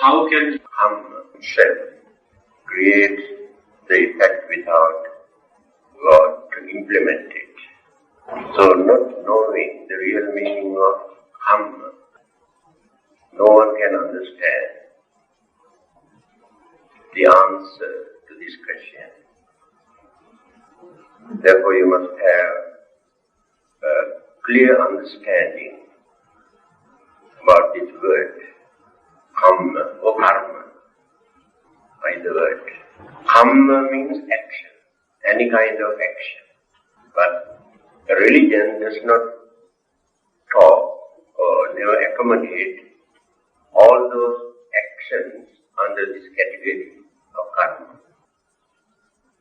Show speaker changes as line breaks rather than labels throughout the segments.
How can
Kamma itself create the effect without God to implement it? So not knowing the real meaning of Kamma, no one can understand the answer to this question. Therefore you must have a clear understanding about this word, Kamma or karma, by the word. Kamma means action, any kind of action. But religion does not talk or never accommodate all those actions under this category of karma.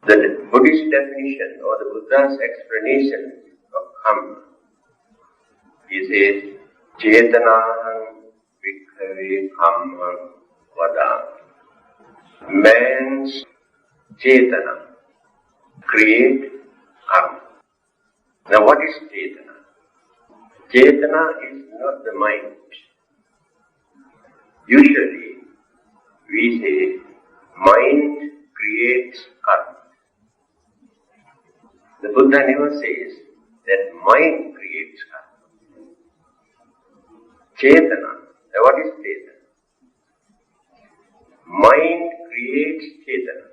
The Buddhist definition or the Buddha's explanation of Kamma, he says, Cetanahang Bhikkhave Kammam Vadāmi. Man's Cetana create karma. Now what is Cetana? Cetana is not the mind. Usually we say mind creates karma. The Buddha never says that mind creates karma. Cetana. Now what is Cetana? Mind creates Cetana.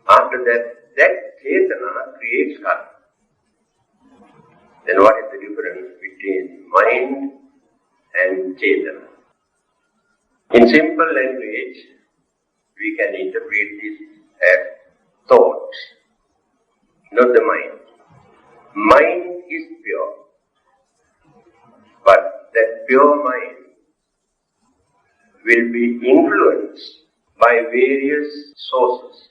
After that Cetana creates karma. Then what is the difference between mind and Cetana? In simple language, we can interpret this as thoughts, not the mind. Mind is pure, but that pure mind will be influenced by various sources,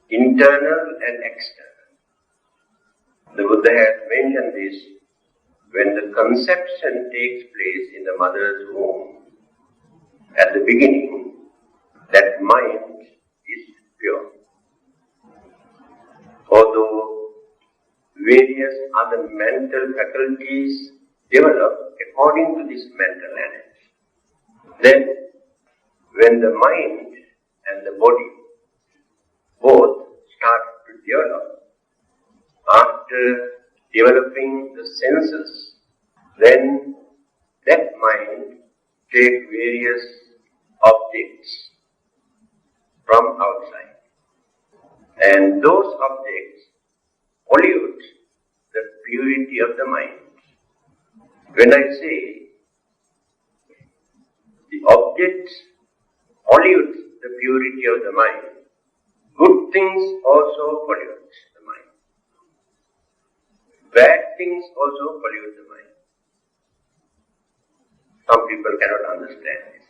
internal and external. The Buddha has mentioned this when the conception takes place in the mother's womb. At the beginning, that mind is pure. Although various other mental faculties develop according to this mental energy. Then, when the mind and the body both start to develop, after developing the senses, then that mind takes various objects from outside. And those objects pollute the purity of the mind. When I say the objects pollute the purity of the mind, good things also pollute the mind. Bad things also pollute the mind. Some people cannot understand this.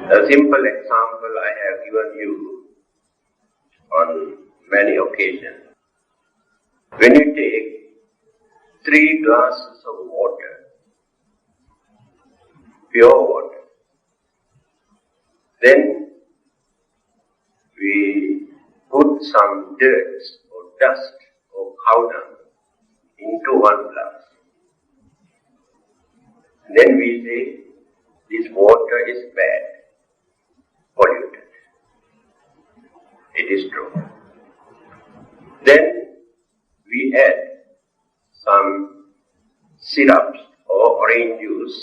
A simple example I have given you on many occasions. When you take 3 glasses of water, pure water, then we put some dirt or dust or cow dung into one glass. Then we say, this water is bad, polluted. It is true. Then we add some syrups or orange juice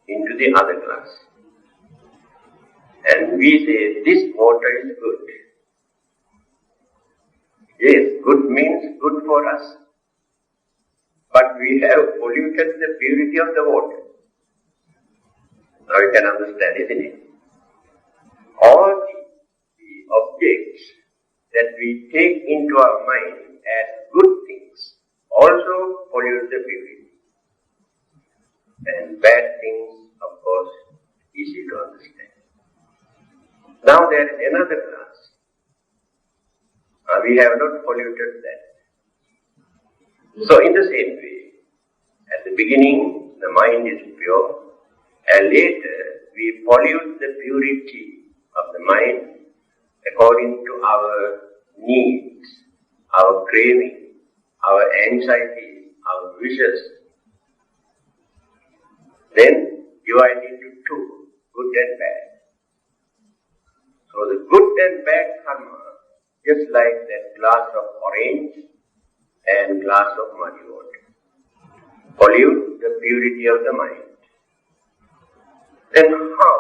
into the other glass. And we say, this water is good. Yes, good means good for us. But we have polluted the purity of the water. Now you can understand, isn't it? All the objects that we take into our mind as good things also pollute the purity. And bad things, of course, easy to understand. Now there is another glass. We have not polluted that. So in the same way, at the beginning the mind is pure, and later we pollute the purity of the mind according to our needs, our craving, our anxiety, our wishes. Then divide into two, good and bad. So the good and bad karma, just like that glass of orange and glass of muddy water, pollute the purity of the mind. Then how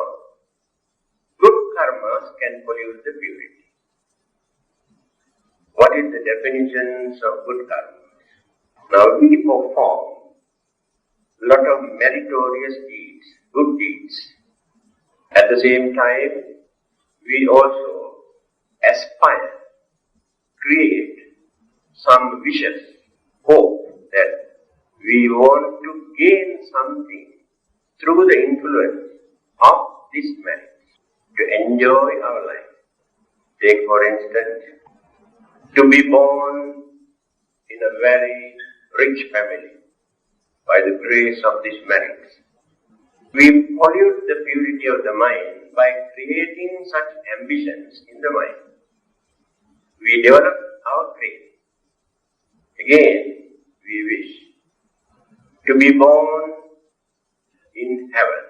good karmas can pollute the purity? What is the definitions of good karmas? Now we perform a lot of meritorious deeds, good deeds. At the same time, we also aspire, create some wishes, hope that we want to gain something through the influence of this merit, to enjoy our life. Take for instance, to be born in a very rich family by the grace of this merit. We pollute the purity of the mind by creating such ambitions in the mind. We develop our faith. Again, we wish to be born in heaven.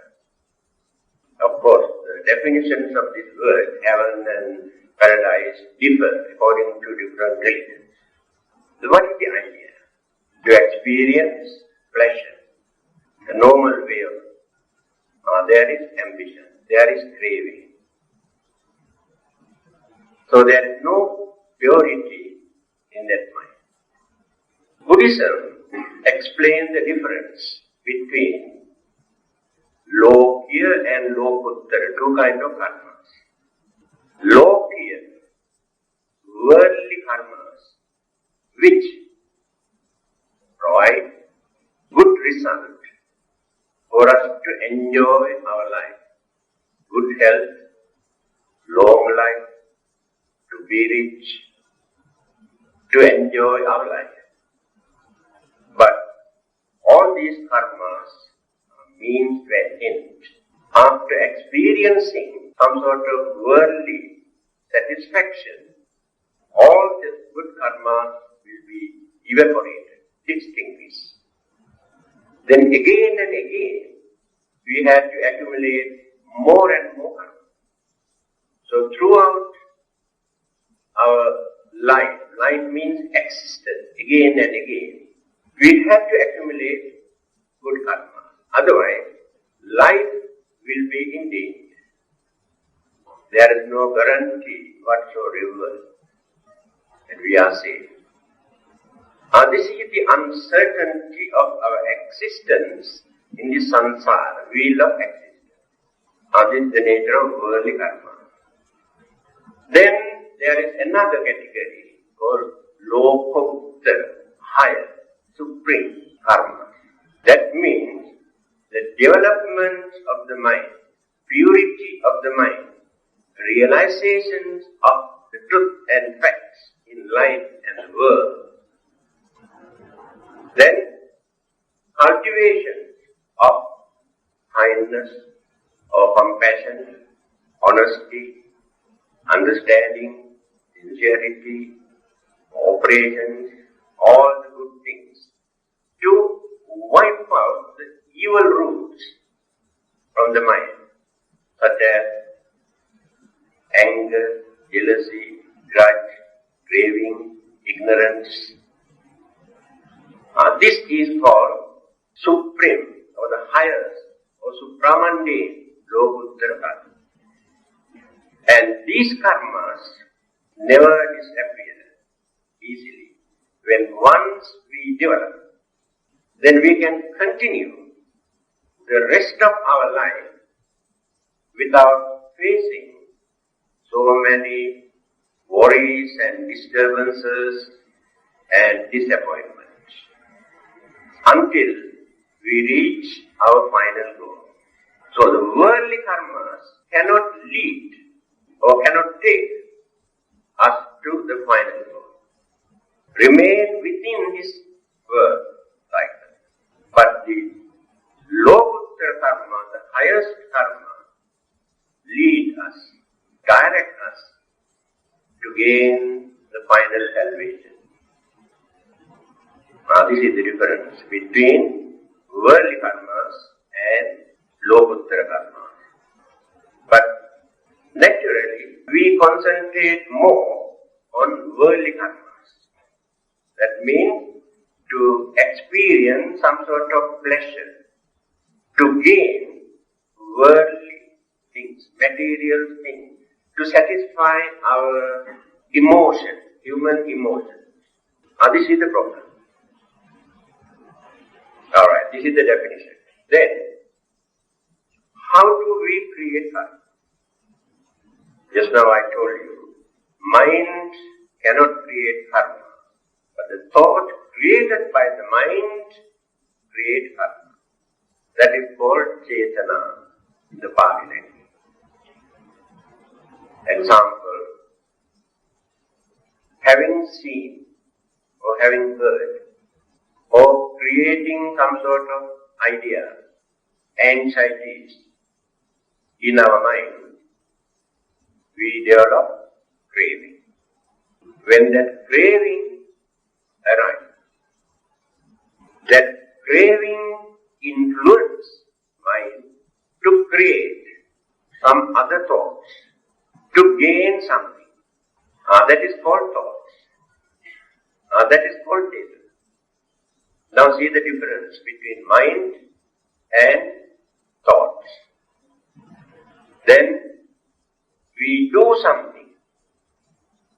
Of course, the definitions of this word, heaven and paradise, differ according to different religions. So what is the idea? To experience pleasure, the normal way of there is ambition, there is craving. So there is no purity in that mind. Buddhism explains the difference between Lokya and Lokuttara, two kinds of karmas. Lokya, worldly karmas, which provide good result for us to enjoy our life, good health, long life, to be rich, to enjoy our life. But all these karmas means to an end. After experiencing some sort of worldly satisfaction, all the good karmas will be evaporated, extinguished. Then again and again, we have to accumulate more and more karma. So throughout our life means existence, again and again, we have to accumulate good karma. Otherwise, life will be in danger. There is no guarantee whatsoever that we are safe. This is the uncertainty of our existence in the samsara, wheel of existence. This is the nature of worldly karma. Then there is another category called Lokuttara, higher, supreme karma. That means the development of the mind, purity of the mind, realizations of the truth and facts in life and the world. Then cultivation of kindness or compassion, honesty, understanding, sincerity, operations, all the good things, to wipe out the evil roots from the mind, such as anger, jealousy, grudge, craving, ignorance. This is called supreme or the highest or supramundane Lokuttara karma. And these karmas never disappear easily. When once we develop, then we can continue the rest of our life without facing so many worries and disturbances and disappointments, until we reach our final goal. So the worldly karmas cannot lead or cannot take us to the final goal. Remain within this world cycle. But the Lokuttara karma, the highest karma, lead us, direct us to gain the final salvation. This is the difference between worldly karmas and Lokuttara karma. concentrate more on worldly karmas. That means to experience some sort of pleasure, to gain worldly things, material things, to satisfy our emotion, human emotion. This is the problem. Alright, this is the definition. Then, how do we create karma? Just now I told you, mind cannot create karma, but the thought created by the mind creates karma. That is called cetana in the Pali language. Example, having seen or having heard or creating some sort of idea, anxieties in our mind, we develop craving. When that craving arises, that craving influences mind to create some other thoughts, to gain something. That is called thoughts. That is called data. Now see the difference between mind and thoughts. Then we do something,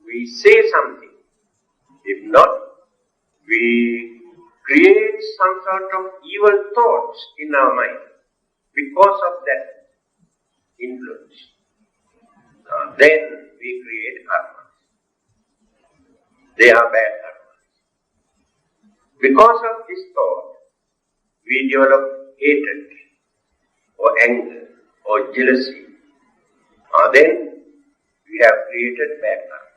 we say something. If not, we create some sort of evil thoughts in our mind because of that influence. Then we create karma. They are bad karma. Because of this thought, we develop hatred or anger or jealousy. Then we have created bad karma.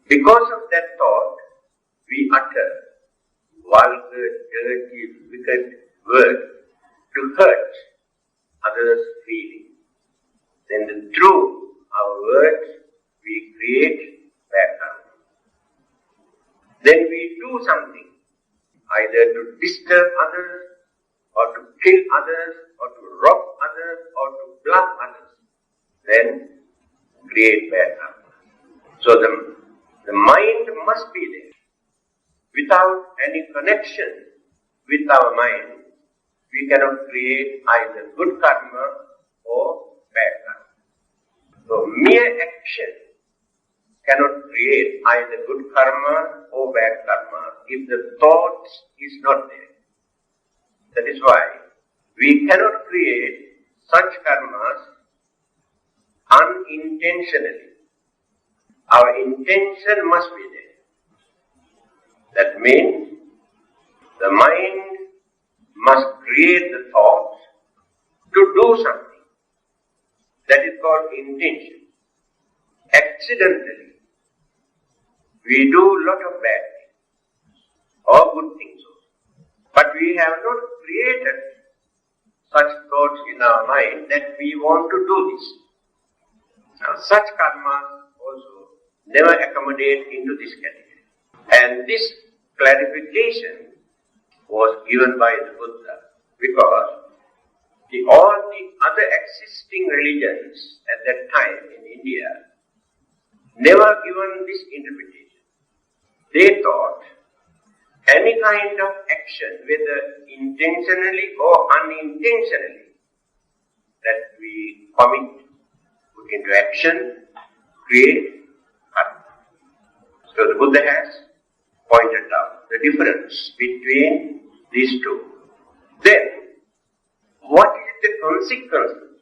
Because of that thought, we utter vulgar, dirty, wicked words to hurt others' feelings. Then through our words, we create bad karma. Then we do something, either to disturb others, or to kill others, or to rob others, or to bluff others. Then create bad karma. So the mind must be there. Without any connection with our mind, we cannot create either good karma or bad karma. So mere action cannot create either good karma or bad karma if the thought is not there. That is why we cannot create such karmas unintentionally. Our intention must be there. That means the mind must create the thought to do something. That is called intention. Accidentally, we do a lot of bad things or good things also. But we have not created such thoughts in our mind that we want to do this. Now, such karma also never accommodate into this category. And this clarification was given by the Buddha because all the other existing religions at that time in India never given this interpretation. They thought any kind of action, whether intentionally or unintentionally, that we commit, put into action, create karma. So the Buddha has pointed out the difference between these two. Then, what is the consequence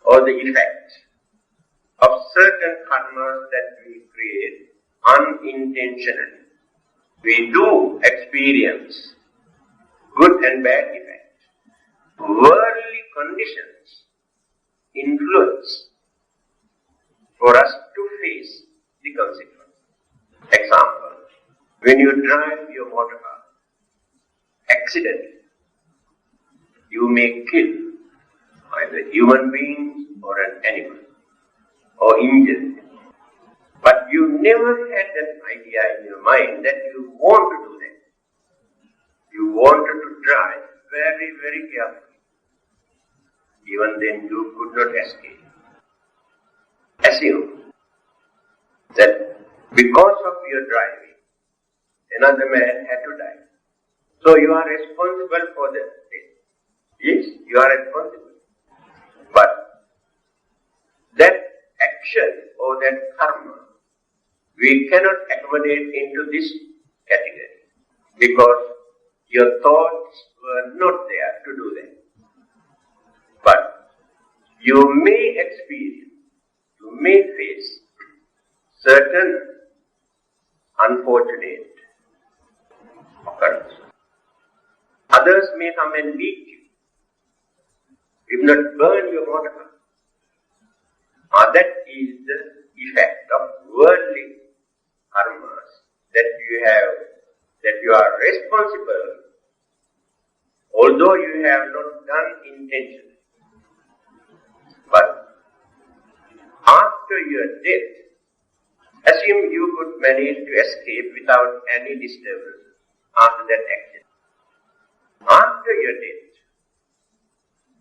or the effect of certain karmas that we create unintentionally? We do experience good and bad effects. Worldly conditions influence for us to face the consequence. Example, when you drive your motor car, accidentally, you may kill either human beings or an animal, or injure them. But you never had an idea in your mind that you want to do that. You wanted to drive very, very carefully. Even then you could not escape. assume that because of your driving, another man had to die. So you are responsible for the death. Yes, you are responsible. But that action or that karma, we cannot accommodate into this category because your thoughts were not there to do that. But you may experience, you may face certain unfortunate occurrences. Others may come and beat you, if not burn your motor car. That is the effect of worldly karmas that you have, that you are responsible, although you have not done intentionally. But after your death, assume you could manage to escape without any disturbance after that action. After your death,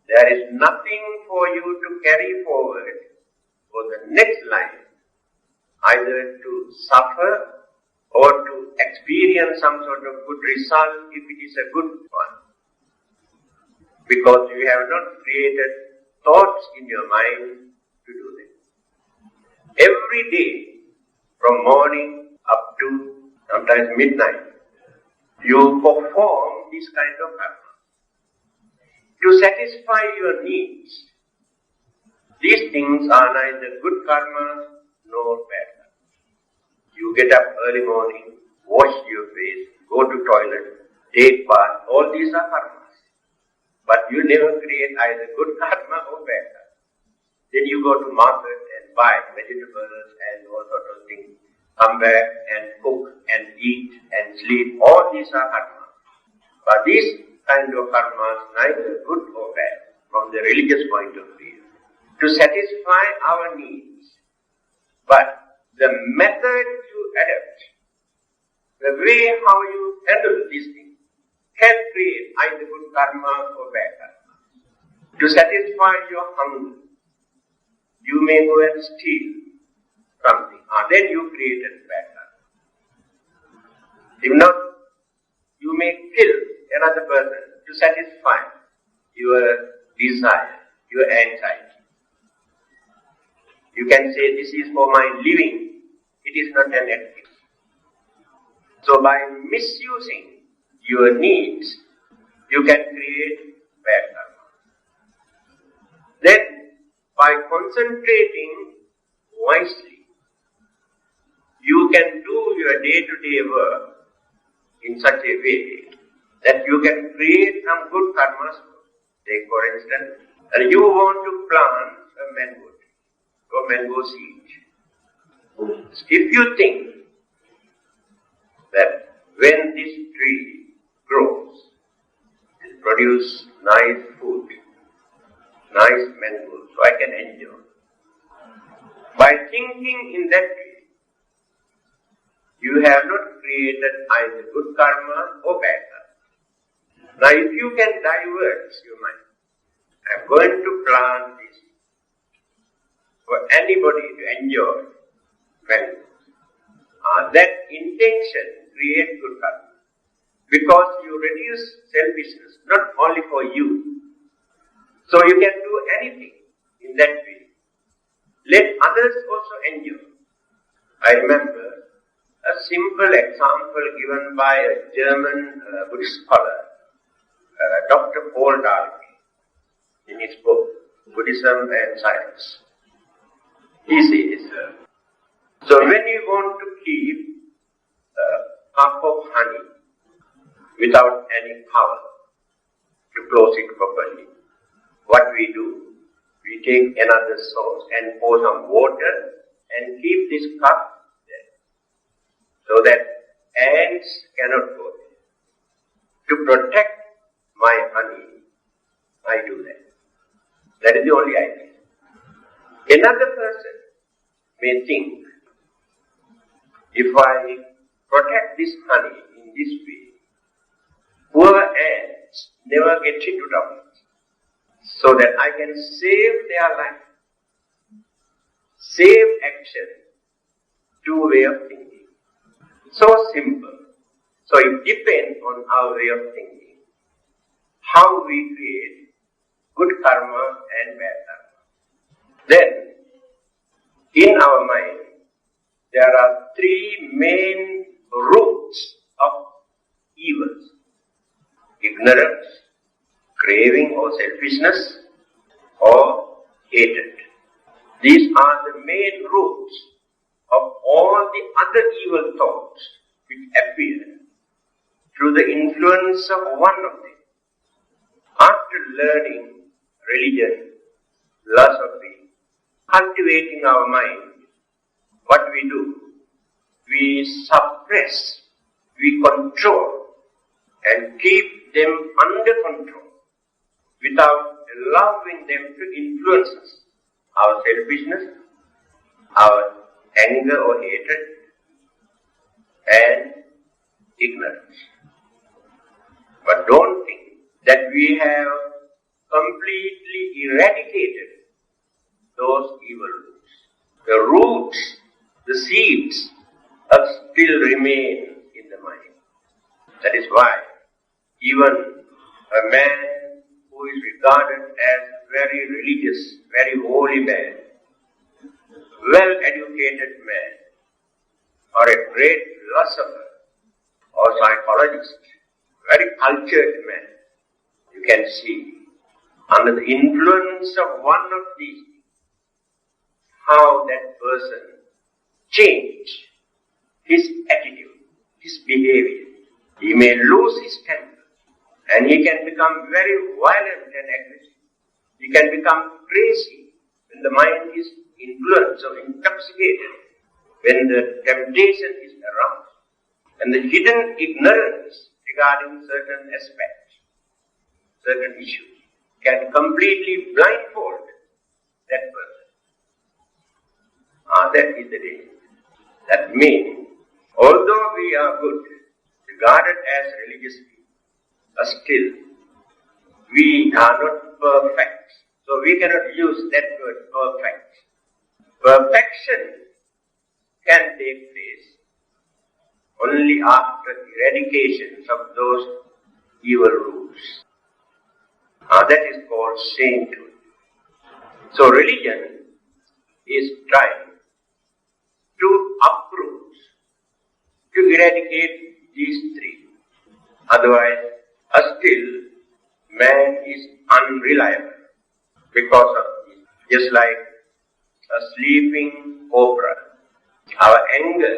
there is nothing for you to carry forward for the next life, either to suffer or to experience some sort of good result if it is a good one. Because you have not created thoughts in your mind to do that. Every day, from morning up to sometimes midnight, you perform this kind of karma to satisfy your needs. These things are neither good karma nor bad karma. You get up early morning, wash your face, go to toilet, take bath, all these are karmas. But you never create either good karma or bad karma. Then you go to market and buy vegetables and all sorts of things. Come back and cook and eat and sleep. All these are karma. But these kind of karmas, neither good or bad, from the religious point of view, to satisfy our needs. But the method you adopt, the way how you handle these things, can create either good karma or bad karma. To satisfy your hunger, you may go and steal something, then you created bad karma. If not, you may kill another person to satisfy your desire, your anxiety. You can say, this is for my living, it is not an ethics. So by misusing your needs, you can create bad karma. Then, by concentrating wisely, you can do your day-to-day work in such a way that you can create some good karmas. Take for instance, you want to plant a mango tree or mango seed. If you think that when this tree grows, it produces nice food, nice mangoes, so I can enjoy. By thinking in that way, you have not created either good karma or bad karma. Now if you can divert your mind, I am going to plant this for anybody to enjoy mangoes. That intention creates good karma. Because you reduce selfishness, not only for you. So you can do anything in that way. Let others also enjoy. I remember a simple example given by a German Buddhist scholar, Dr. Paul Dahlke, in his book, Buddhism and Science. He says, so when you want to keep a cup of honey without any power to close it properly, what we do, we take another source and pour some water and keep this cup there, so that ants cannot go there. To protect my honey, I do that. That is the only idea. Another person may think, if I protect this honey in this way, poor ants never get into trouble, so that I can save their life. same action, two way of thinking. So simple. So it depends on our way of thinking, how we create good karma and bad karma. Then, in our mind, there are three main roots of evils: ignorance, craving or selfishness, or hatred. These are the main roots of all the other evil thoughts which appear through the influence of one of them. After learning religion, philosophy, cultivating our mind, what we do? We suppress, we control, and keep them under control without allowing them to influence us. Our selfishness, our anger or hatred, and ignorance. But don't think that we have completely eradicated those evil roots. The roots, the seeds, still remain in the mind. That is why even a man who is regarded as very religious, very holy man, well-educated man, or a great philosopher, or psychologist, very cultured man, you can see, under the influence of one of these, how that person changed his attitude, his behavior. He may lose his temper, and he can become very violent and aggressive. He can become crazy when the mind is influenced or intoxicated, when the temptation is aroused, and the hidden ignorance regarding certain aspects, certain issues, can completely blindfold that person. That is the danger. That means, although we are good, regarded as religious people, still we are not perfect. So we cannot use that word perfect. Perfection can take place only after eradication of those evil roots. That is called sainthood. So religion is trying to uproot, to eradicate these three. Otherwise, still man is unreliable because of this. Just like a sleeping cobra. Our anger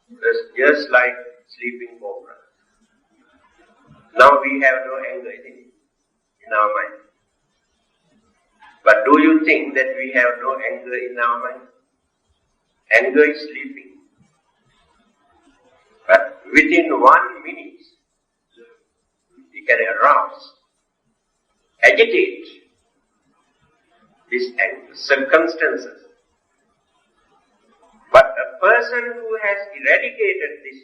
is just like sleeping cobra. Now we have no anger in our mind. But do you think that we have no anger in our mind? Anger is sleeping. But within 1 minute, we can arouse, agitate this anger, circumstances. But a person who has eradicated this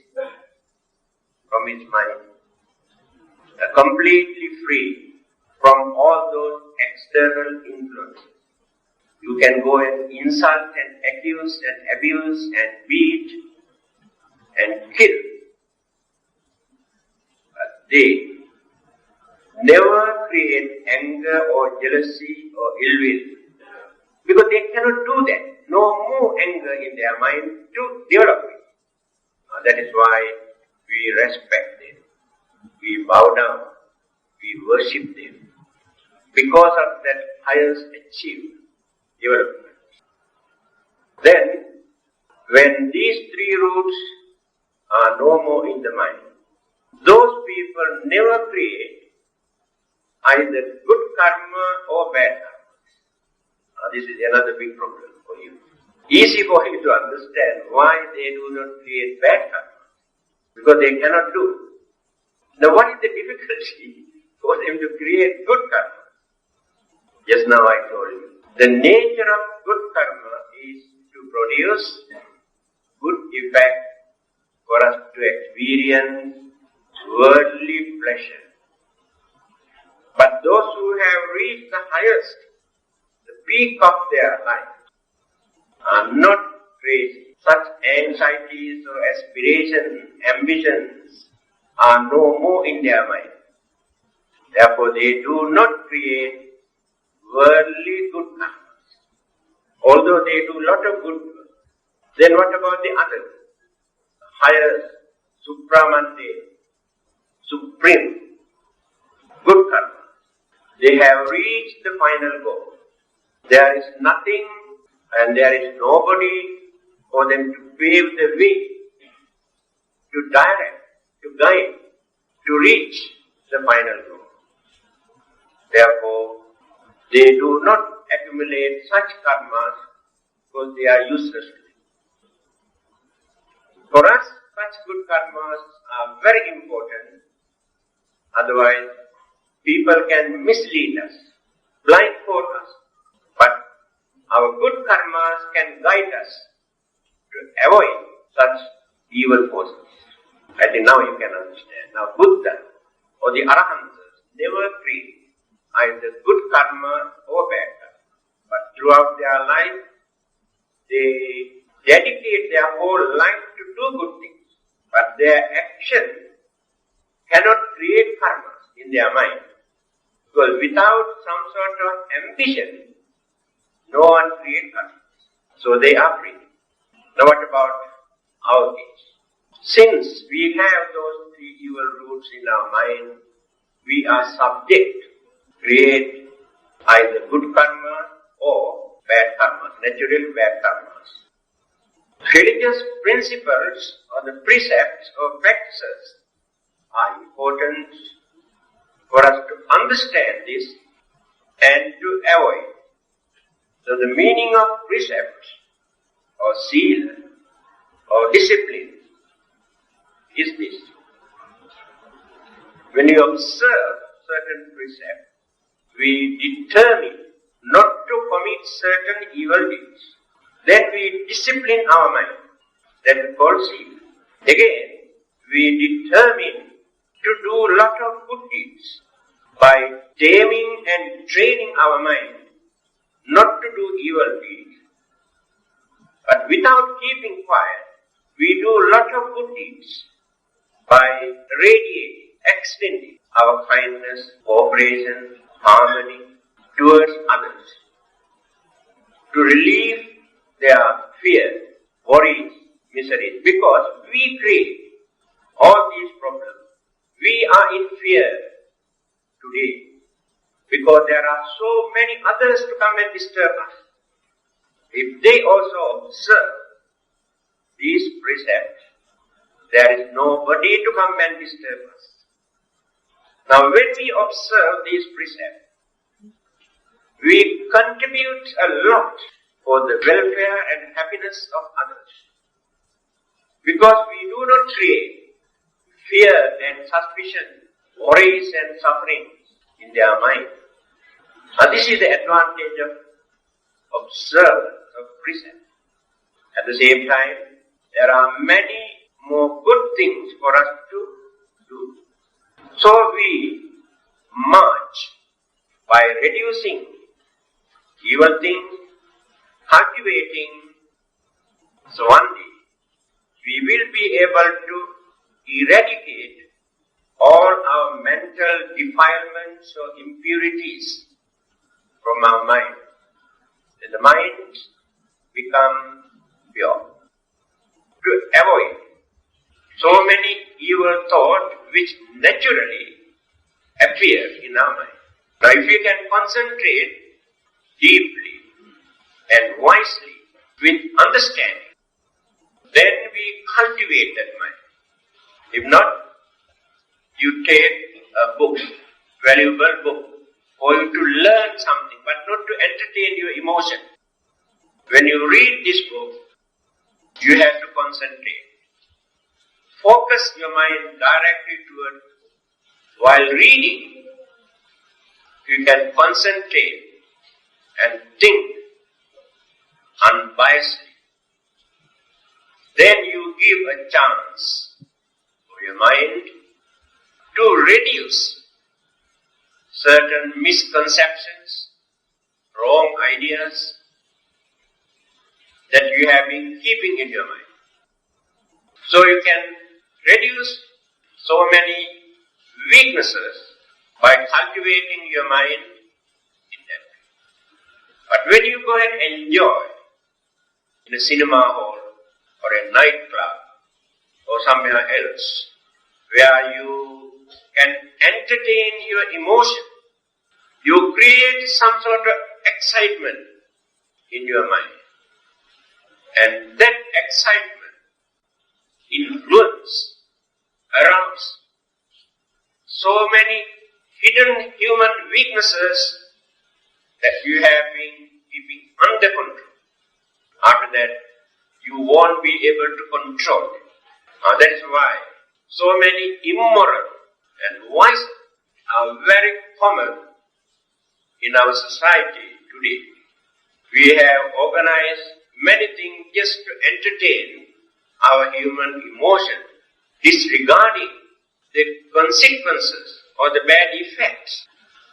from his mind, completely free from all those external influences. You can go and insult and accuse and abuse and beat and kill. But they never create anger or jealousy or ill will, because they cannot do that. No more anger in their mind to develop it. That is why we respect them, we bow down, we worship them, because of that highest achievement, development. Then, when these three roots are no more in the mind, those people never create either good karma or bad karma. This is another big problem for you. Easy for you to understand why they do not create bad karma, because they cannot do. Now what is the difficulty for them to create good karma? Just now I told you. The nature of good karma is to produce good effect for us to experience worldly pleasure. But those who have reached the highest, the peak of their life, are not crazy. Such anxieties or aspirations, ambitions are no more in their mind. Therefore, they do not create worldly good karmas. Although they do a lot of good work. Then what about the others? Higher, supramante, supreme, good karma. They have reached the final goal. There is nothing and there is nobody for them to pave the way, to direct, to guide, to reach the final goal. Therefore, they do not accumulate such karmas because they are useless. For us, such good karmas are very important. Otherwise, people can mislead us, blindfold us. But our good karmas can guide us to avoid such evil forces. I think now you can understand. Now Buddha or the Arahants never create either good karma or bad karma. But throughout their life, they dedicate their whole life to do good things. But their action cannot create karmas in their mind. Because without some sort of ambition, no one creates karma. So they are free. Now what about our case? Since we have those three evil roots in our mind, we are subject to create either good karma or bad karmas, natural bad karmas. Religious principles or the precepts or practices are important for us to understand this and to avoid. So the meaning of precept or seal or discipline is this. When you observe certain precepts, we determine not to commit certain evil deeds. Then we discipline our mind. That is called seal. Again, we determine to do a lot of good deeds by taming and training our mind not to do evil deeds. But without keeping quiet, we do a lot of good deeds by radiating, extending our kindness, cooperation, harmony towards others, to relieve their fear, worries, miseries, because we create all these problems. We are in fear today because there are so many others to come and disturb us. If they also observe these precepts, there is nobody to come and disturb us. Now when we observe these precepts, we contribute a lot for the welfare and happiness of others. Because we do not create fear and suspicion, worries and sufferings in their mind. And this is the advantage of observance of precept. At the same time, there are many more good things for us to do. So we march by reducing evil things, cultivating. So one day, we will be able to eradicate all our mental defilements or impurities from our mind. Then the mind becomes pure. To avoid so many evil thoughts which naturally appear in our mind. Now if we can concentrate deeply and wisely with understanding, then we cultivate that mind. If not, you take a book, valuable book, for you to learn something, but not to entertain your emotion. When you read this book, you have to concentrate. Focus your mind directly toward the book. While reading, you can concentrate and think unbiasedly. Then you give a chance for your mind to reduce certain misconceptions, wrong ideas. that you have been keeping in your mind. So you can reduce so many weaknesses by cultivating your mind in that way. But when you go and enjoy in a cinema hall or a nightclub or somewhere else where you can entertain your emotion, you create some sort of excitement in your mind. And that excitement influence, arouse so many hidden human weaknesses that you have been keeping under control. After that, you won't be able to control it. That is why so many immoral and vices are very common in our society today. We have organized many things just to entertain our human emotion, disregarding the consequences or the bad effects.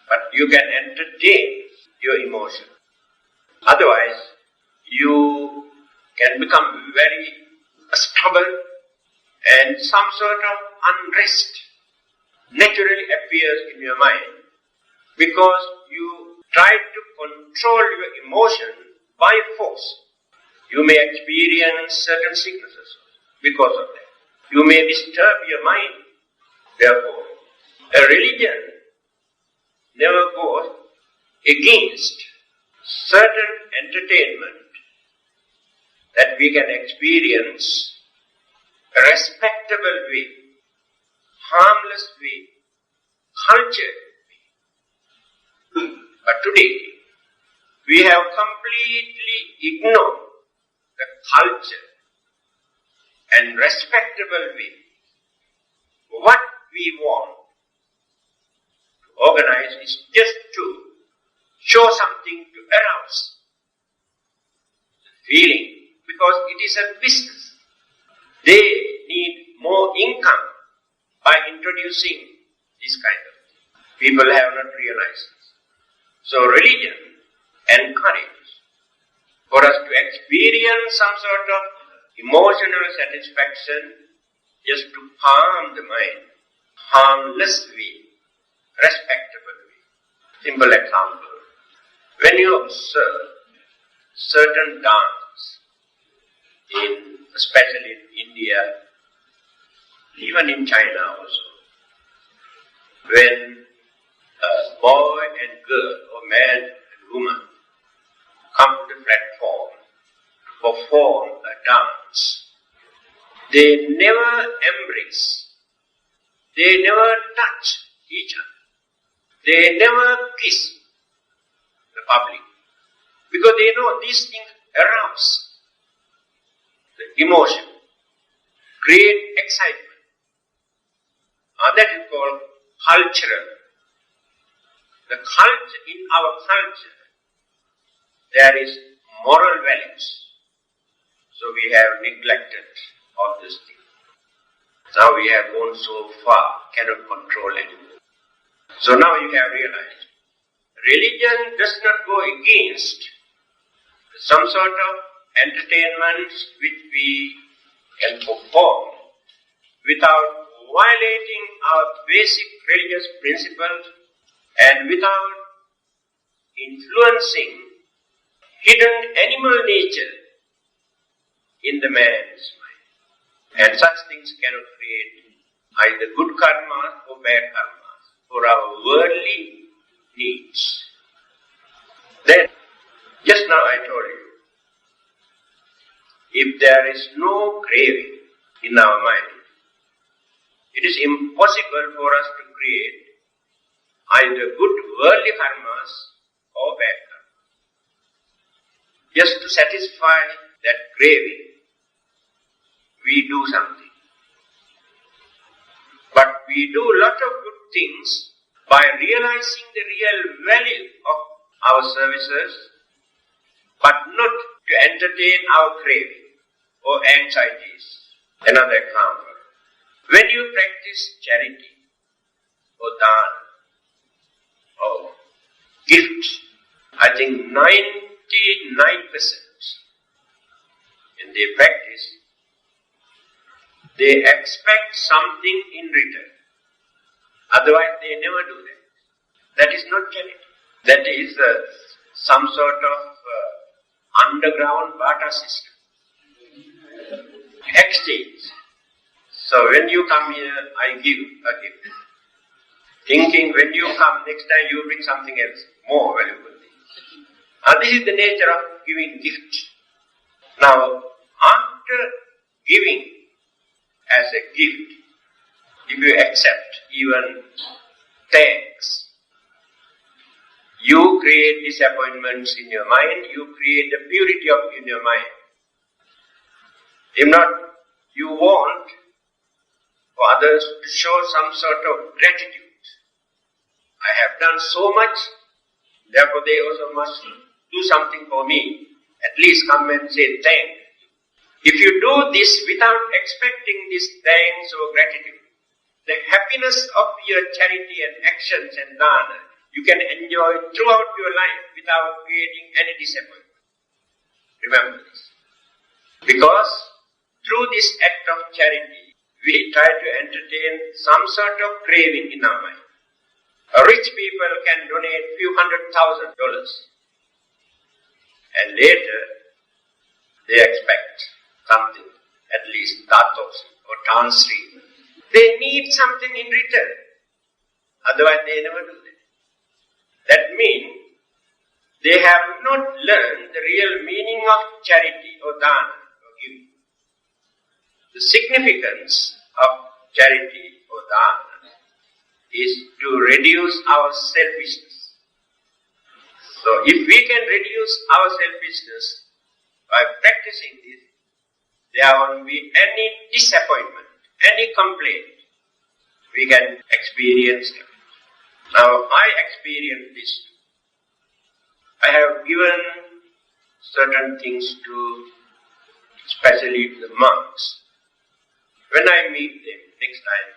But you can entertain your emotion. Otherwise, you can become very stubborn and some sort of unrest naturally appears in your mind because you try to control your emotion by force. You may experience certain sicknesses because of that. You may disturb your mind. Therefore, a religion never goes against certain entertainment that we can experience a respectable way, harmless way, cultured way. But today, we have completely ignored the culture and respectable way. What we want to organize is just to show something to arouse the feeling, because it is a business. They need more income by introducing this kind of thing. People have not realized this. So religion encourages for us to experience some sort of emotional satisfaction just to calm the mind, harmless way, respectable way. Simple example. When you observe certain dance, especially in India, even in China also, when a boy and girl, or man and woman, come to the platform to perform a dance, they never embrace, they never touch each other, they never kiss the public, because they know these things arouse the emotion, create excitement. That is called cultural. The culture, in our culture, there is moral values. So we have neglected all these things. Now we have gone so far, cannot control anymore. So now you have realized, religion does not go against some sort of entertainments which we can perform without violating our basic religious principles and without influencing hidden animal nature in the man's mind. And such things cannot create either good karmas or bad karmas for our worldly needs. Then, just now I told you, if there is no craving in our mind, it is impossible for us to create either good worldly karmas or bad karmas. Just to satisfy that craving, we do something. But we do a lot of good things by realizing the real value of our services, but not to entertain our craving or anxieties. Another example. When you practice charity or dana or gift, I think 99% when they practice, they expect something in return. Otherwise they never do that. That is not charity. That is some sort of underground barter system. Exchange. So when you come here, I give a gift. Thinking when you come next time you bring something else, more valuable thing. This is the nature of giving gift. Now, after giving as a gift, if you accept even thanks, you create disappointments in your mind, you create the purity in your mind. If not, you want for others to show some sort of gratitude. I have done so much, therefore they also must do something for me. At least come and say thank you. If you do this without expecting this thanks or gratitude, the happiness of your charity and actions and dana, you can enjoy throughout your life without creating any disappointment. Remember this. Because through this act of charity, we try to entertain some sort of craving in our mind. Rich people can donate few $100,000 and later they expect something, at least Tatosi or Tansri. They need something in return. Otherwise they never do that. That means they have not learned the real meaning of charity or dana or giving. The significance of charity or dana is to reduce our selfishness. So if we can reduce our selfishness by practicing this, there won't be any disappointment, any complaint. We can experience it. Now I experienced this. I have given certain things to, especially to the monks. When I meet them next time,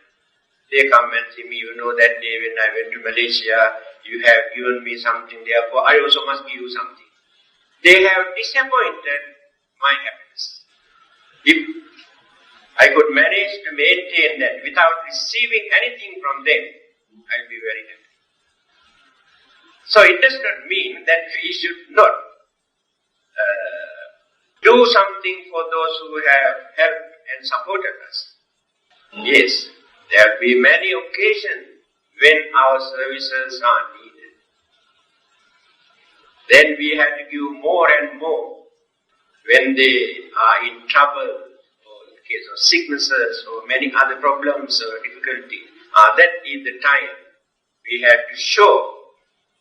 they come and say me, you know that day when I went to Malaysia, you have given me something, therefore I also must give you something. They have disappointed my happiness. If I could manage to maintain that without receiving anything from them, I'll be very happy. So it does not mean that we should not do something for those who have helped and supported us. Yes, there will be many occasions when our services are needed. Then we have to give more and more when they are in trouble, or in case of sicknesses or many other problems or difficulties. That is the time we have to show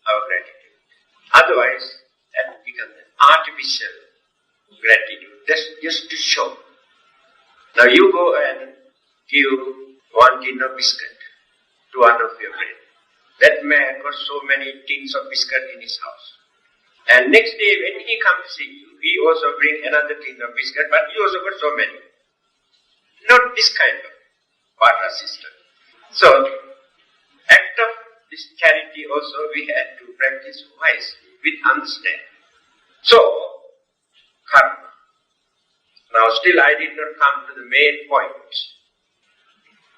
our gratitude. Otherwise, that becomes an artificial gratitude, just to show. Now you go and give 1 tin of biscuit to one of your friends. That man got so many tins of biscuit in his house. And next day when he comes to see you, he also bring another tin of biscuit, but he also got so many. Not this kind of barter system. So, act of this charity also we had to practice wisely, with understanding. So, karma. Now still I did not come to the main point.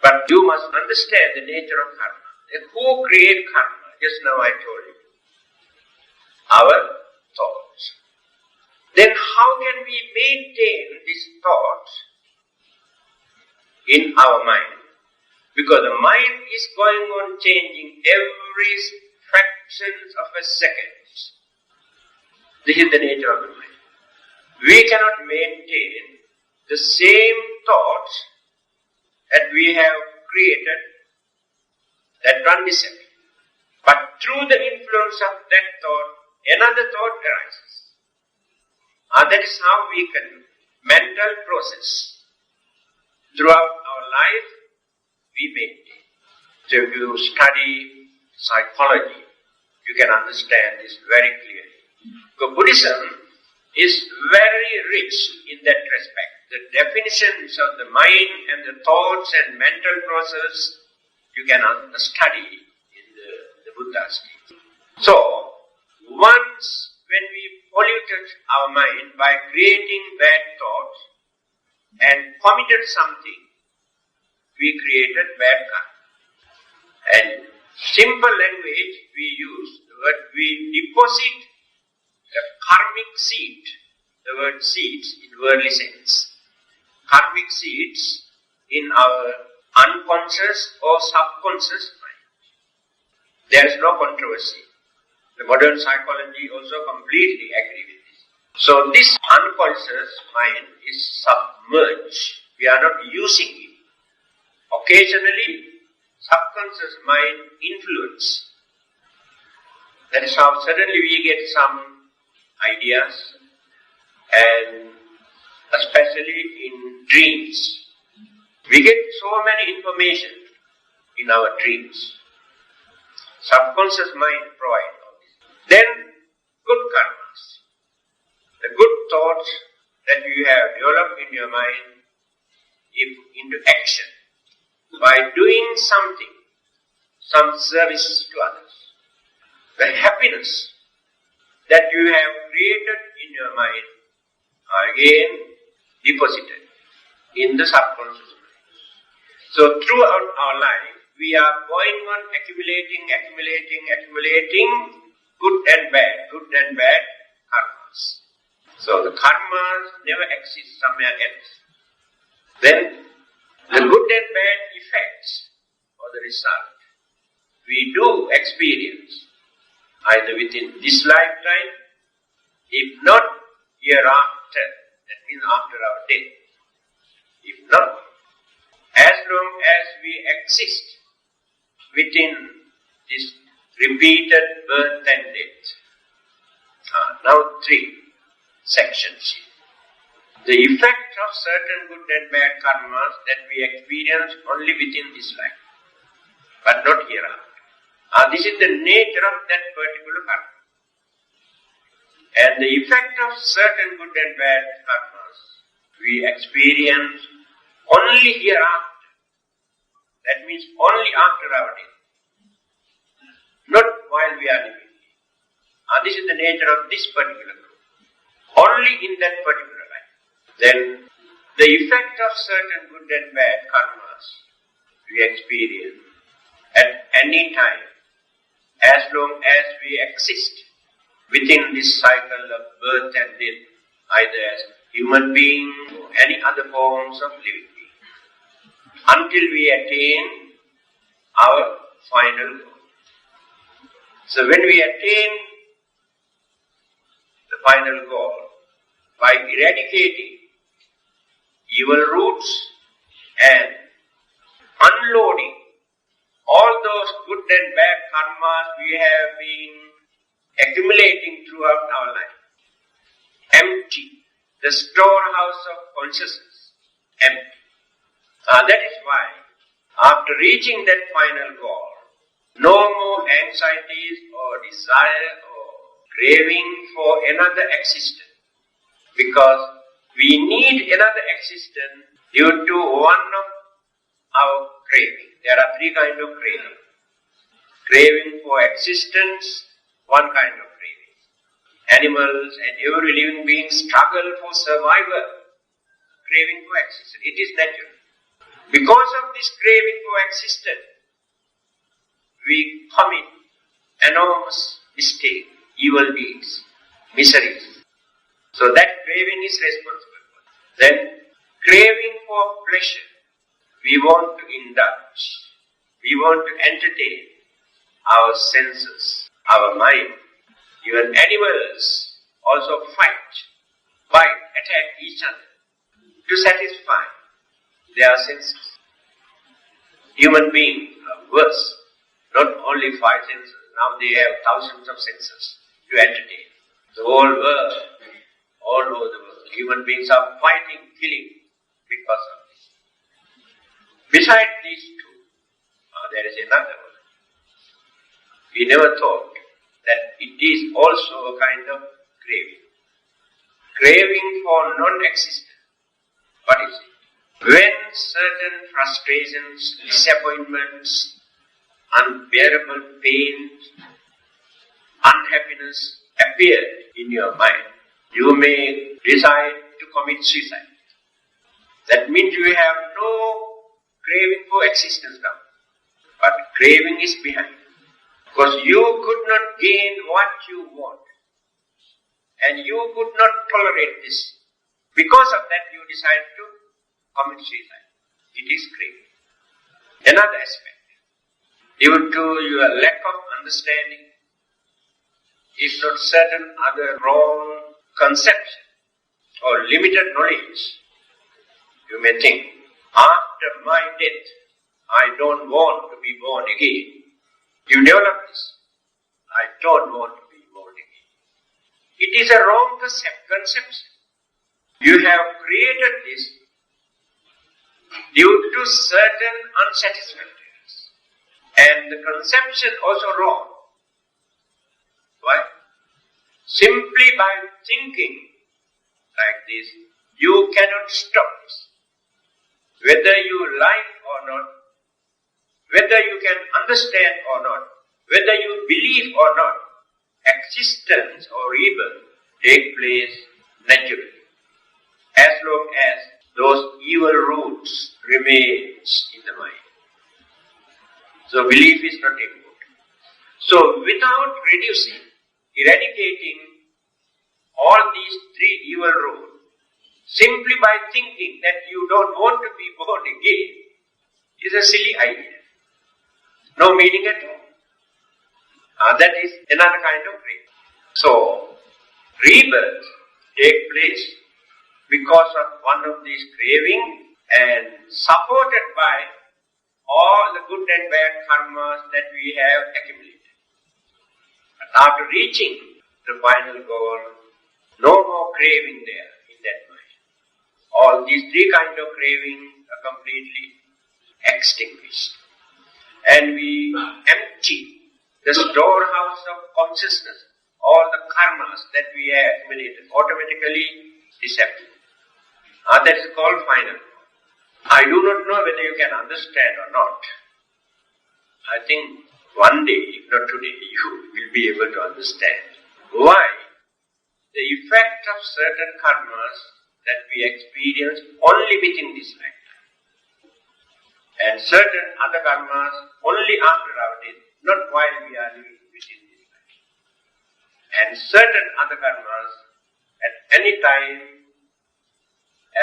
But you must understand the nature of karma. Who create karma? Just now I told you. Our thoughts. Then how can we maintain these thoughts in our mind? Because the mind is going on changing every fractions of a second. This is the nature of the mind. We cannot maintain the same thoughts that we have created, that one disappears. But through the influence of that thought, another thought arises. That is how we can, mental process. Throughout our life, we maintain. So if you study psychology, you can understand this very clearly. Because Buddhism is very rich in that respect. The definitions of the mind and the thoughts and mental process, you can study in the Buddha's teaching. So, once when we polluted our mind by creating bad thoughts and committed something, we created bad karma. And simple language we use, the word we deposit the karmic seed, the word seeds in worldly sense. Karmic seeds in our unconscious or subconscious mind. There is no controversy. The modern psychology also completely agree with this. So this unconscious mind is submerged. We are not using it. Occasionally, subconscious mind influence. That is how suddenly we get some ideas, and especially in dreams. We get so many information in our dreams. Subconscious mind provides all this. Then, good karmas. The good thoughts that you have developed in your mind into action by doing something, some service to others. The happiness that you have created in your mind are again deposited in the subconscious mind. So throughout our life, we are going on accumulating good and bad karmas. So the karmas never exist somewhere else. Then the good and bad effects or the result we do experience either within this lifetime, if not hereafter, that means after our death. If not, as long as we exist within this repeated birth and death. Now 3 sections here. The effect of certain good and bad karmas that we experience only within this life, but not hereafter. This is the nature of that particular karma. And the effect of certain good and bad karmas we experience only hereafter. That means only after our death. Not while we are living. This is the nature of this particular group. Only in that particular life. Then the effect of certain good and bad karmas we experience at any time, as long as we exist within this cycle of birth and death, either as human being or any other forms of living being, until we attain our final goal. So when we attain the final goal, by eradicating evil roots and unloading all those good and bad karmas we have been accumulating throughout our life. Empty. The storehouse of consciousness. Empty. That is why, after reaching that final goal, no more anxieties or desire or craving for another existence. Because we need another existence due to one of our craving. There are 3 kinds of craving. Craving for existence, one kind of craving. Animals and every living being struggle for survival. Craving for existence. It is natural. Because of this craving for existence, we commit enormous mistakes, evil deeds, miseries. So that craving is responsible for it. Then, craving for pleasure. We want to indulge. We want to entertain our senses, our mind. Even animals also fight, bite, attack each other to satisfy their senses. Human beings are worse. Not only 5 senses. Now they have thousands of senses to entertain. The whole world, all over the world, human beings are fighting, killing because of this. Besides these 2, there is another one. We never thought that it is also a kind of craving. Craving for non-existence. What is it? When certain frustrations, disappointments, unbearable pain, unhappiness appeared in your mind. You may decide to commit suicide. That means you have no craving for existence now. But craving is behind. Because you could not gain what you want. And you could not tolerate this. Because of that you decide to commit suicide. It is craving. Another aspect. Due to your lack of understanding, if not certain other wrong conception or limited knowledge, you may think, after my death, I don't want to be born again. You develop this. I don't want to be born again. It is a wrong conception. You have created this due to certain unsatisfactoriness. And the conception also wrong. Why? Simply by thinking like this, you cannot stop this. Whether you like or not, whether you can understand or not, whether you believe or not, existence or rebirth take place naturally. As long as those evil roots remains in the mind. So belief is not important. So without eradicating all these three evil roots, simply by thinking that you don't want to be born again, is a silly idea. No meaning at all. That is another kind of craving. So, rebirth takes place because of one of these craving and supported by all the good and bad karmas that we have accumulated. But after reaching the final goal, no more craving there in that mind. All these three kinds of craving are completely extinguished. And we empty the storehouse of consciousness, all the karmas that we have accumulated automatically disappear. That is called final. I do not know whether you can understand or not. I think one day, if not today, you will be able to understand why the effect of certain karmas that we experience only within this lifetime, and certain other karmas only after our death, not while we are living within this lifetime, and certain other karmas at any time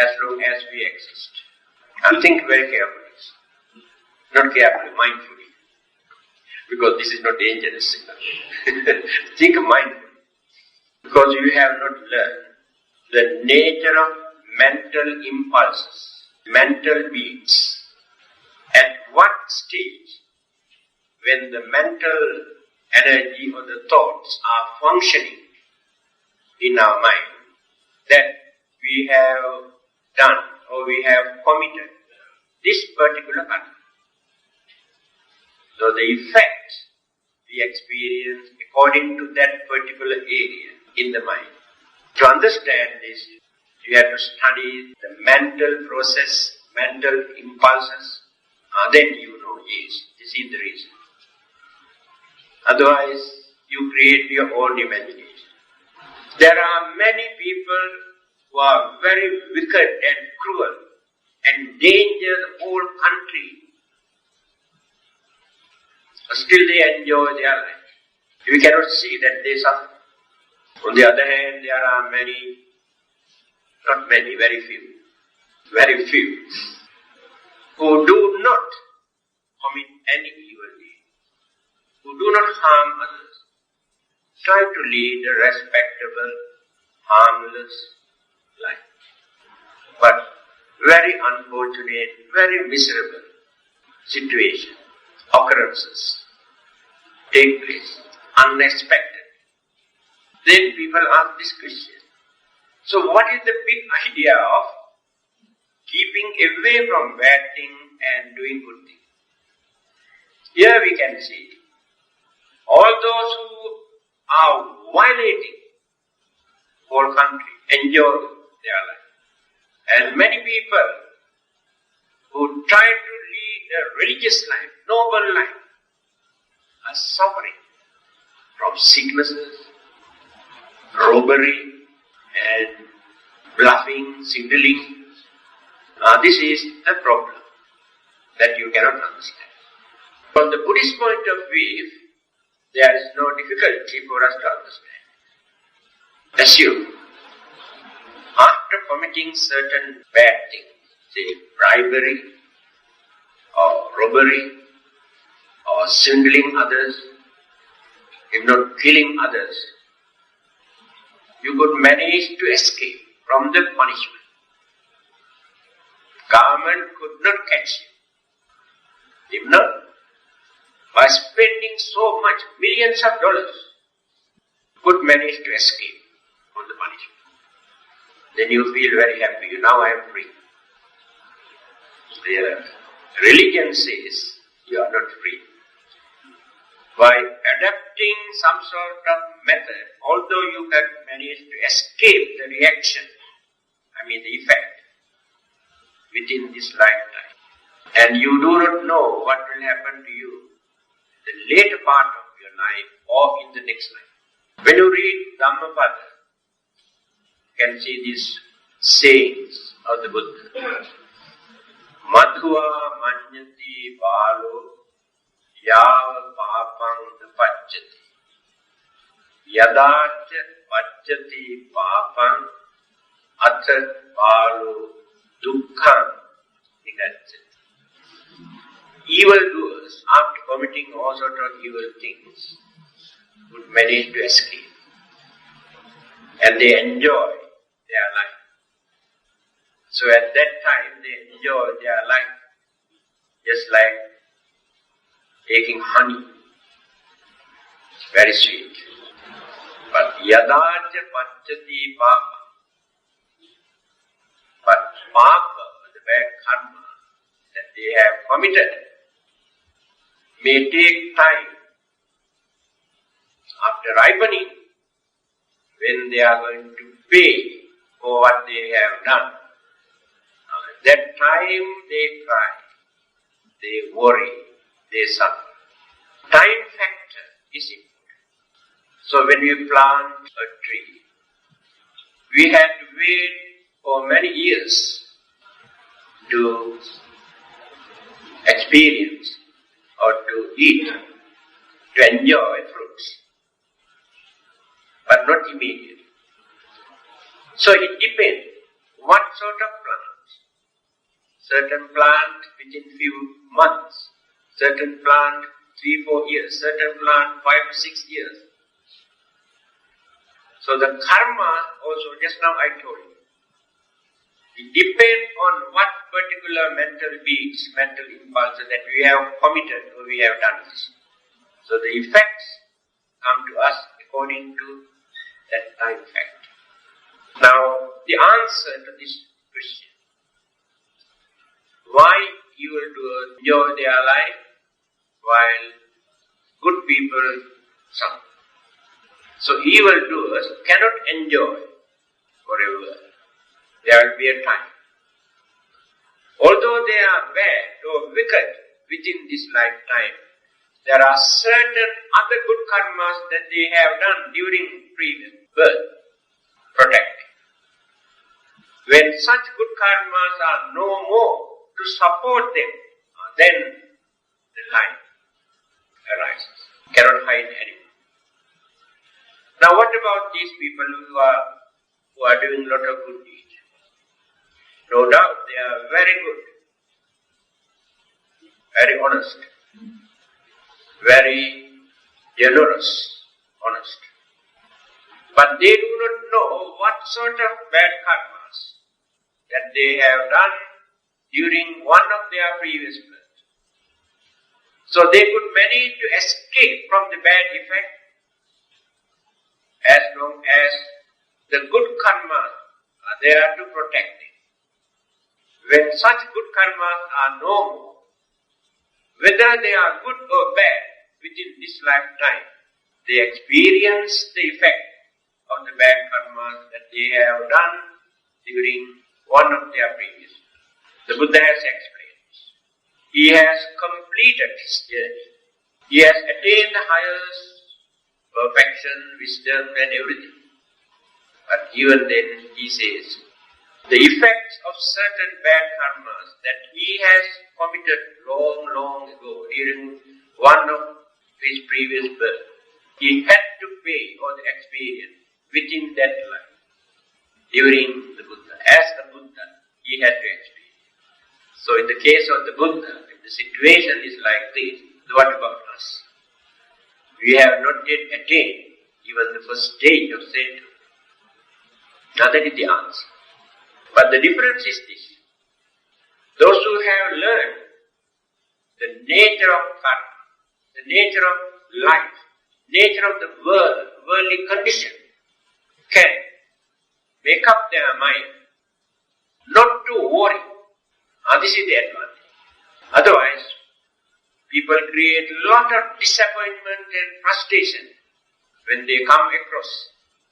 as long as we exist. And think very carefully, not carefully, mindfully, because this is not dangerous. Think mindfully, because you have not learned the nature of mental impulses, mental beats. At what stage, when the mental energy or the thoughts are functioning in our mind, that we have done or we have committed this particular karma. So the effect we experience according to that particular area in the mind. To understand this, you have to study the mental process, mental impulses. Then you know, yes, this is the reason. Otherwise, you create your own imagination. There are many people who are very wicked and cruel and danger the whole country. Still they enjoy their life. We cannot see that they suffer. On the other hand, there are many, not many, very few, who do not commit any evil deed, who do not harm others, try to lead a respectable, harmless life. But very unfortunate, very miserable situation, occurrences take place, unexpected. Then people ask this question. So what is the big idea of keeping away from bad things and doing good things? Here we can see all those who are violating whole country enjoy their life. And many people who try to lead a religious life, noble life, are suffering from sicknesses, robbery and bluffing, signaling. This is the problem that you cannot understand. From the Buddhist point of view, there is no difficulty for us to understand. Assume, after committing certain bad things, say bribery, or robbery, or swindling others, if not killing others, you could manage to escape from the punishment. Government could not catch you. If not, by spending so much, millions of dollars, could manage to escape from the punishment. Then you feel very happy. Now I am free. The religion says you are not free. By adapting some sort of method, although you can manage to escape the reaction, the effect, within this lifetime, and you do not know what will happen to you in the later part of your life or in the next life. When you read Dhammapada, you can see these sayings of the Buddha. Madhva manyati balo yava papam pacchati yadacha pacchati papam atat balo dukkha nigacchati. Evildoers, after committing all sorts of evil things, would manage to escape. And they enjoy their life. So at that time they enjoy their life just like taking honey. Very sweet. But yadacha pacchati papa. But papa, the bad karma that they have committed, may take time after ripening, when they are going to pay for what they have done. At that time they cry, they worry, they suffer. Time factor is important. So when we plant a tree, we have to wait for many years to experience or to eat, to enjoy fruits, but not immediately. So it depends what sort of plants. Certain plant within few months, certain plant 3-4 years, certain plant 5-6 years. So the karma also, just now I told you, it depends on what particular mental beats, mental impulses that we have committed or we have done this. So the effects come to us according to that time factor. Now, the answer to this question, why evildoers enjoy their life while good people suffer? So evildoers cannot enjoy forever. There will be a time. Although they are bad or wicked within this lifetime, there are certain other good karmas that they have done during previous birth, protecting. When such good karmas are no more to support them, then the time arises. Cannot hide anymore. Now what about these people who are doing a lot of good deeds? No doubt they are very good, very honest, very generous, honest. But they do not know what sort of bad karmas that they have done during one of their previous births. So they could manage to escape from the bad effect as long as the good karmas are there to protect them. When such good karmas are no more, whether they are good or bad within this lifetime, they experience the effect of the bad karmas that they have done during one of their previous. The Buddha has explained this. He has completed his journey. He has attained the highest perfection, wisdom and everything. But even then he says, the effects of certain bad karmas that he has committed long ago during one of his previous birth, he had to pay or the experience within that life, during the Buddha. As a Buddha, he had to experience. So in the case of the Buddha, if the situation is like this, what about us? We have not yet attained even the first stage of sainthood. Now that is the answer. But the difference is this. Those who have learned the nature of karma, the nature of life, nature of the world, worldly condition, can make up their mind not to worry. This is the advantage. Otherwise, people create a lot of disappointment and frustration when they come across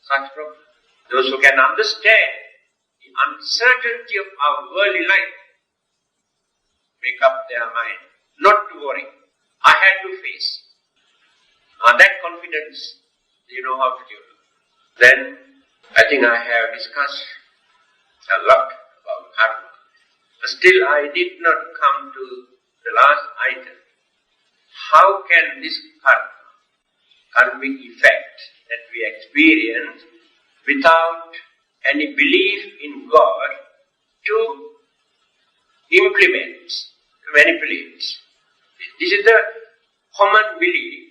such problems. Those who can understand the uncertainty of our worldly life make up their mind not to worry. I had to face. That confidence, you know how to do. Then, I think I have discussed a lot about karma. But still I did not come to the last item. How can this karmic effect that we experience without any belief in God to implement, to manipulate? This is the common belief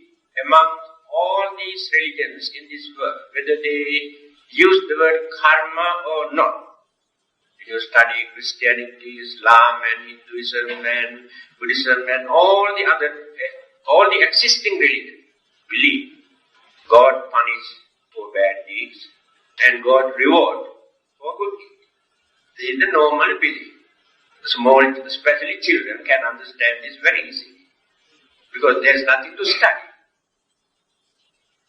among all these religions in this world, whether they use the word karma or not. You study Christianity, Islam and Hinduism and Buddhism and all the existing religions believe God punishes for bad deeds and God rewards for good deeds. This is the normal belief. Small, especially children, can understand this very easily because there is nothing to study.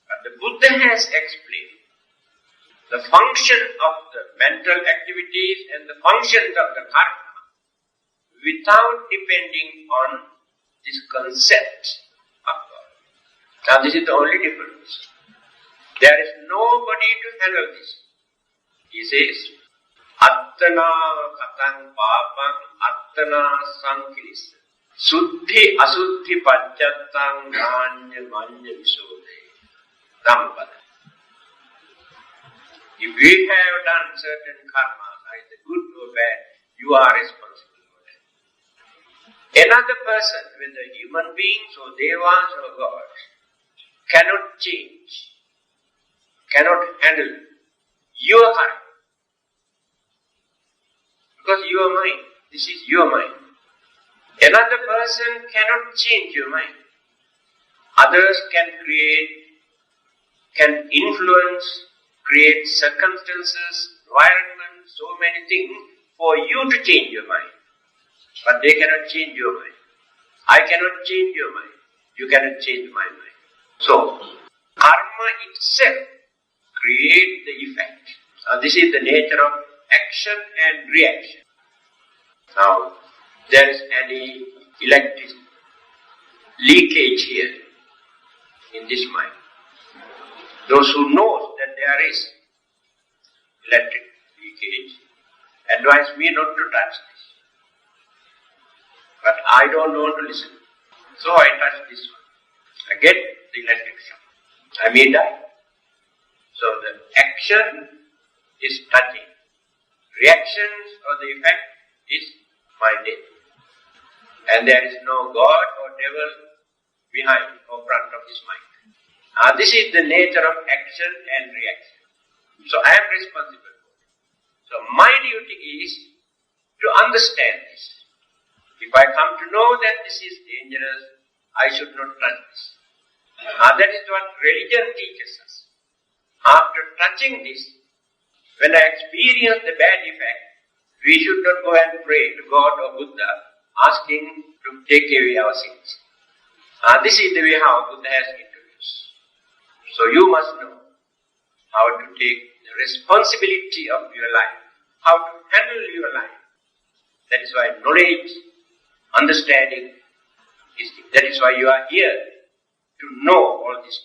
But the Buddha has explained the function of the mental activities and the functions of the karma without depending on this concept of God. Now this is the only difference. There is nobody to handle this. He says, Attana katang papam attana sankirisa suddhi asuddhi pacchattang ganya manya visodhe Dhammapada. If we have done certain karma, either good or bad, you are responsible for that. Another person, whether human beings or devas or gods, cannot change, cannot handle your karma. Because you are mind. This is your mind. Another person cannot change your mind. Others can influence, create circumstances, environment, so many things for you to change your mind. But they cannot change your mind. I cannot change your mind. You cannot change my mind. So, karma itself creates the effect. Now, this is the nature of action and reaction. Now, there is any electric leakage here in this mind. Those who know that there is electric leakage advise me not to touch this. But I don't want to listen. So I touch this one. I get the electric shock. I may die. So the action is touching. Reactions or the effect is my death. And there is no God or devil behind or front of this mind. This is the nature of action and reaction. So I am responsible for it. So my duty is to understand this. If I come to know that this is dangerous, I should not touch this. That is what religion teaches us. After touching this, when I experience the bad effect, we should not go and pray to God or Buddha, asking to take away our sins. This is the way how Buddha has introduced. So you must know how to take the responsibility of your life, how to handle your life. That is why knowledge, understanding is the, that is why you are here, to know all these